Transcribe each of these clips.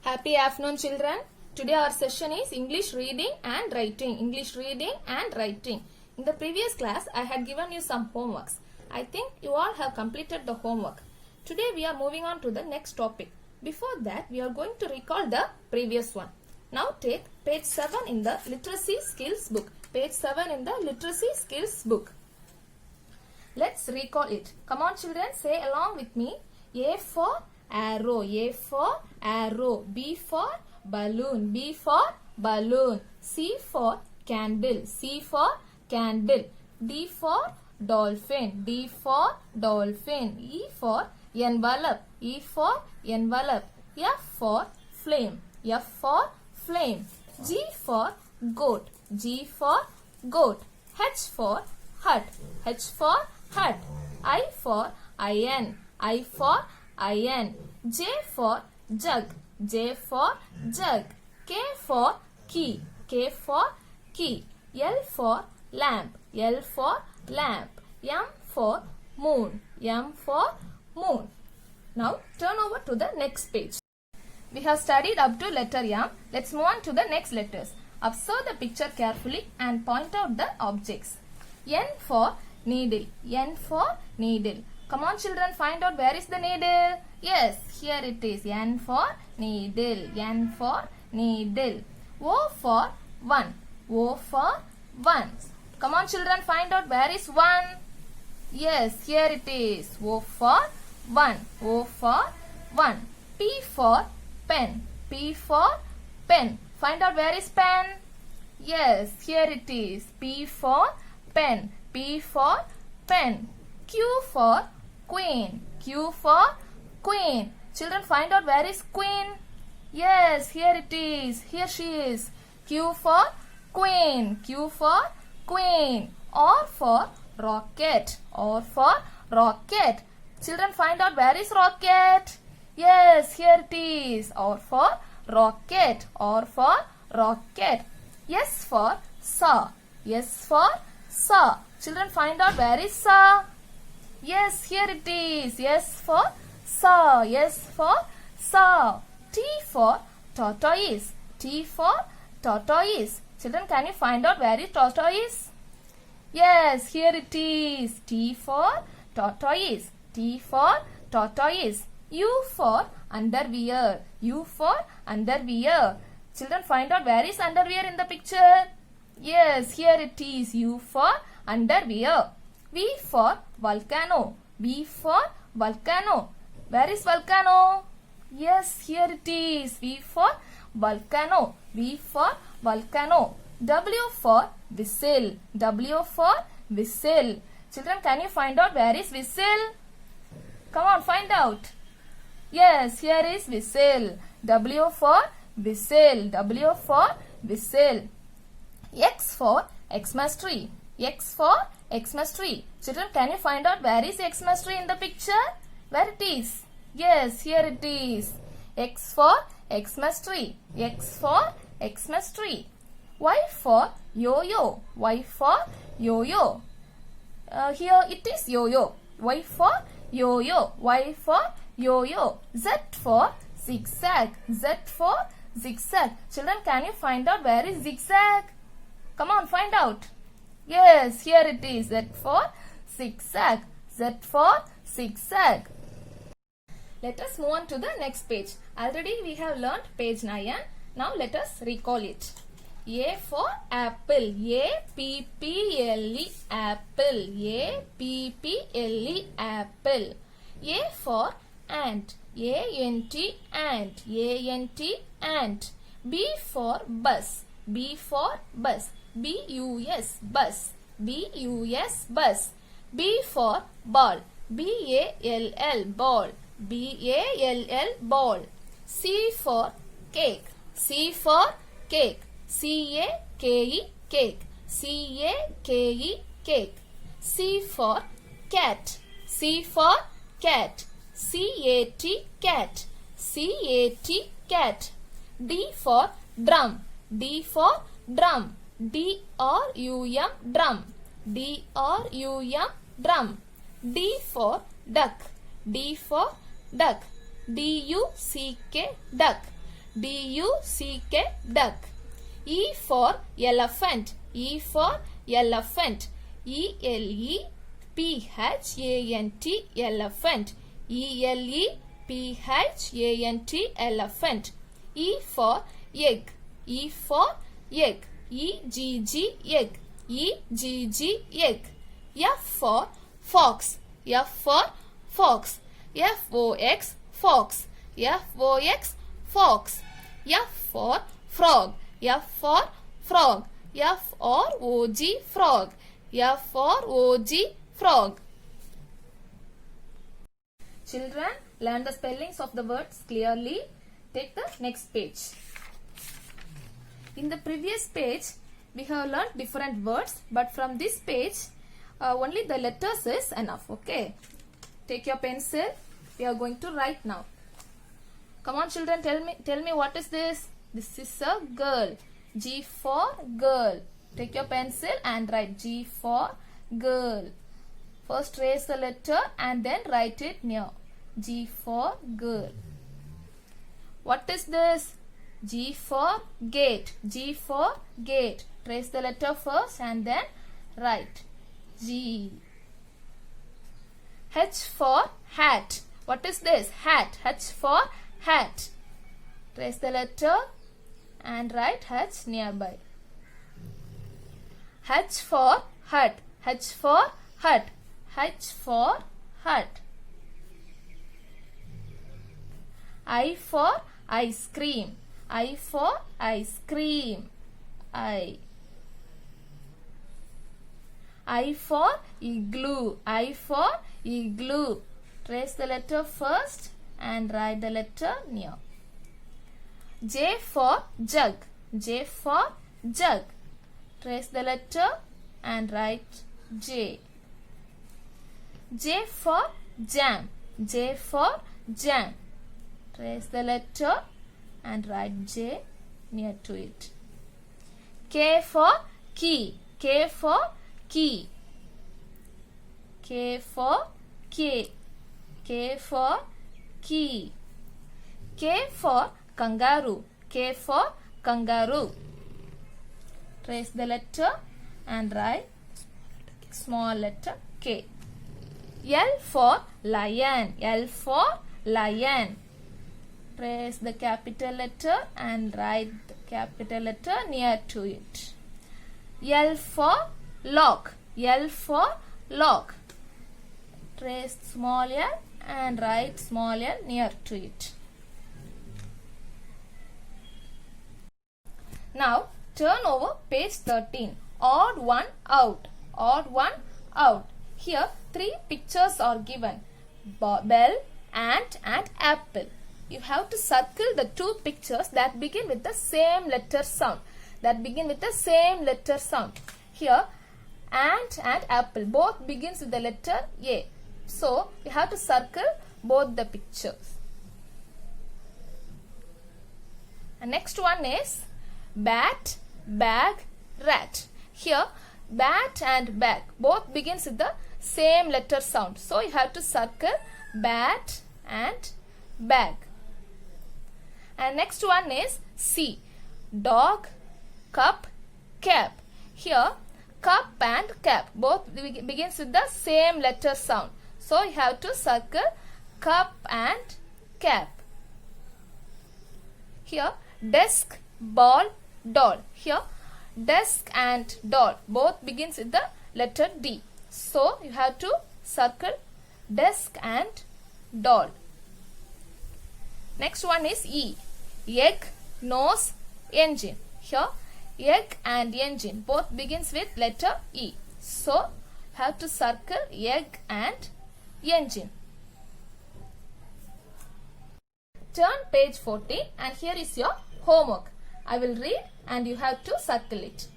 Happy afternoon, children. Today our session is English reading and writing. English reading and writing. In the previous class, I had given you some homeworks. I think you all have completed the homework. Today we are moving on to the next topic. Before that, we are going to recall the previous one. Now take page 7 in the literacy skills book. Page 7 in the literacy skills book. Let's recall it. Come on, children, say along with me. A for arrow, A for arrow. B for balloon, B for balloon. C for candle, C for candle. D for dolphin, D for dolphin. E for envelope, E for envelope. F for flame, F for flame. G for goat, G for goat. H for hut, H for hut. I for iron, I for iron. J for jug, J for jug. K for key, K for key. L for lamp, L for lamp. M for moon, M for moon. Now turn over to the next page. We have studied up to letter M. Let's move on to the next letters. Observe the picture carefully and point out the objects. N for needle, N for needle. Come on, children, find out where is the needle. Yes, here it is. N for needle, N for needle. O for one, O for one. Come on, children, find out where is one. Yes, here it is. O for one, O for one. P for pen, P for pen. Find out where is pen. Yes, here it is. P for pen, P for pen. Q for queen, Q for queen. Children, find out where is queen. Yes, here it is. Here she is. Q for queen, Q for queen. R for rocket, R for rocket. Children, find out where is rocket. Yes, here it is. R for rocket, R for rocket. S for saw, S for saw. Children, find out where is saw. Yes, here it is. S for saw, S for saw. T for tortoise, T for tortoise. Children, can you find out where is tortoise? Yes, here it is. T for tortoise, T for tortoise. U for underwear, U for underwear. Children, find out where is underwear in the picture. Yes, here it is. U for underwear. V for volcano, V for volcano. Where is volcano? Yes, here it is. V for volcano, V for volcano. W for whistle, W for whistle. Children, can you find out where is whistle? Come on, find out. Yes, here is whistle. W for whistle, W for whistle. X for Xmas tree, X for Xmas tree. Children, can you find out where is Xmas tree in the picture? Where it is? Yes, here it is. X for Xmas tree, X for Xmas tree. Y for yo-yo, Y for yo-yo. Here it is yo-yo. Y for yo-yo, Y for yo-yo. Z for zigzag, Z for zigzag. Children, can you find out where is zigzag? Come on, find out. Yes, here it is. Z for zigzag, Z for zigzag. Let us move on to the next page. Already we have learnt page 9. Now let us recall it. A for apple, A-P-P-L-E, apple, A-P-P-L-E, apple. A for ant, A-N-T, ant, A-N-T, ant. B for bus, B for bus, B-U-S, bus, B-U-S, bus. B for ball, B-A-L-L, ball, B-A-L-L, ball. C for cake, C for cake, C-A-K-E, cake, C-A-K-E, cake. C for cat, C for cat, C-A-T, cat, C-A-T, cat. D for drum, D for drum, D-R-U-M, drum, D-R-U-M, drum. D for duck, D for duck, D-U-C-K, duck. D-U-C-K, duck. E for elephant. E for elephant. E-L-E-P-H-A-N-T, elephant. E-L-E-P-H-A-N-T, elephant. E for egg. E for egg. E-G-G, egg. E-G-G, egg. F for fox. F for fox. F-O-X, fox. F-O-X, fox. F for frog. F for frog. F-R-O-G, frog. F-R-O-G, frog. Children, learn the spellings of the words clearly. Take the next page. In the previous page, we have learned different words, but from this page, only the letters is enough. Okay. Take your pencil. We are going to write now. Come on, children. Tell me what is this? This is a girl. G for girl. Take your pencil and write G for girl. First trace the letter and then write it near. G for girl. What is this? G for gate. G for gate. Trace the letter first and then write G. H for hat. What is this? Hat. H for hat. Trace the letter and write H nearby. H for hut. H for hut. H for hut. I for ice cream. I for ice cream. I for igloo. I for igloo. Trace the letter first and write the letter near. J for jug. J for jug. Trace the letter and write J. J for jam. J for jam. Trace the letter and write J near to it. K for key. K for key. K for K. K for key. K for kangaroo. K for kangaroo. Trace the letter and write small letter K. L for lion. L for lion. Trace the capital letter and write the capital letter near to it. L for lock. L for lock. Trace small l and write small l near to it. Now turn over page 13. Odd one out. Odd one out. Here 3 pictures are given. Bell, ant and apple. You have to circle the 2 pictures that begin with the same letter sound. Here ant and apple both begins with the letter A. So you have to circle both the pictures. And next one is bat, bag, rat. Here bat and bag both begins with the same letter sound. So you have to circle bat and bag. And next one is C. Dog, cup, cap. Here cup and cap both begins with the same letter sound. So you have to circle cup and cap. Here desk, ball, doll. Here desk and doll both begins with the letter D. So you have to circle desk and doll. Next one is E. Egg, nose, engine. Here egg and engine both begins with letter E. So have to circle egg and engine. Turn page 14 and here is your homework. I will read and you have to circle it.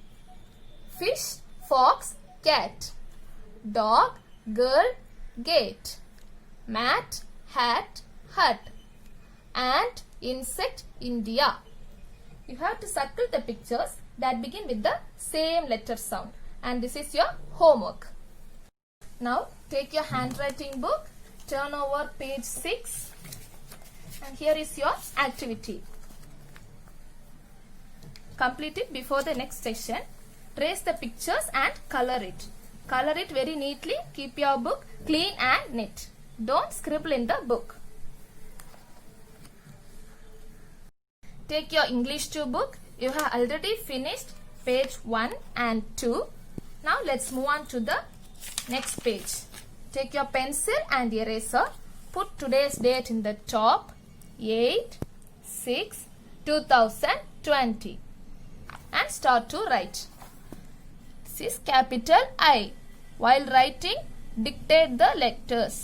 Fish, fox, cat. Dog, girl, gate. Mat, hat, hut. Ant, insect, India. You have to circle the pictures that begin with the same letter sound. And this is your homework. Now take your handwriting book, turn over page 6 and here is your activity. complete it before the next session. Trace the pictures and color it. Color it very neatly. Keep your book clean and neat. Don't scribble in the book. Take your English 2 book. You have already finished page 1 and 2. Now let's move on to the next page. Take your pencil and eraser. Put today's date in the top. 8/6/2020. And start to write. This is capital I. While writing, dictate the letters.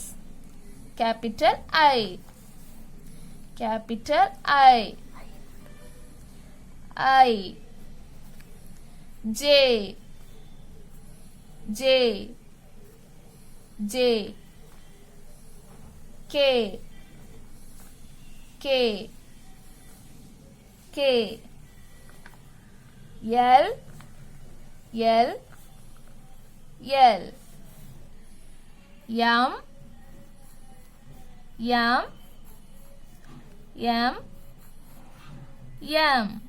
Capital I. Capital I. I. J. J. J. K. K. K. L. L. L. M. M. M. M.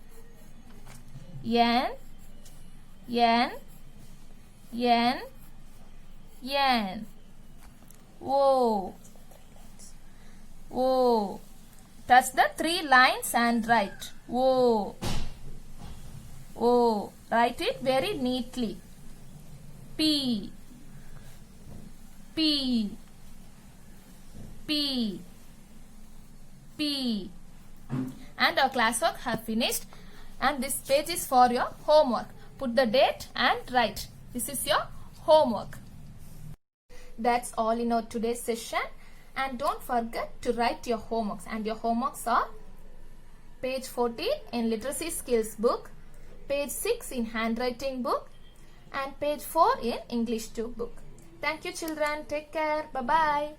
N. N. N. N. O. O. Touch the 3 lines and write. O. O. Write it very neatly. P. P. P. P. And our classwork have finished. And this page is for your homework. Put the date and write. This is your homework. That's all in our today's session. And don't forget to write your homeworks. And your homeworks are page 14 in literacy skills book, page 6 in handwriting book, and page 4 in English 2 book. Thank you children. Take care. Bye-bye.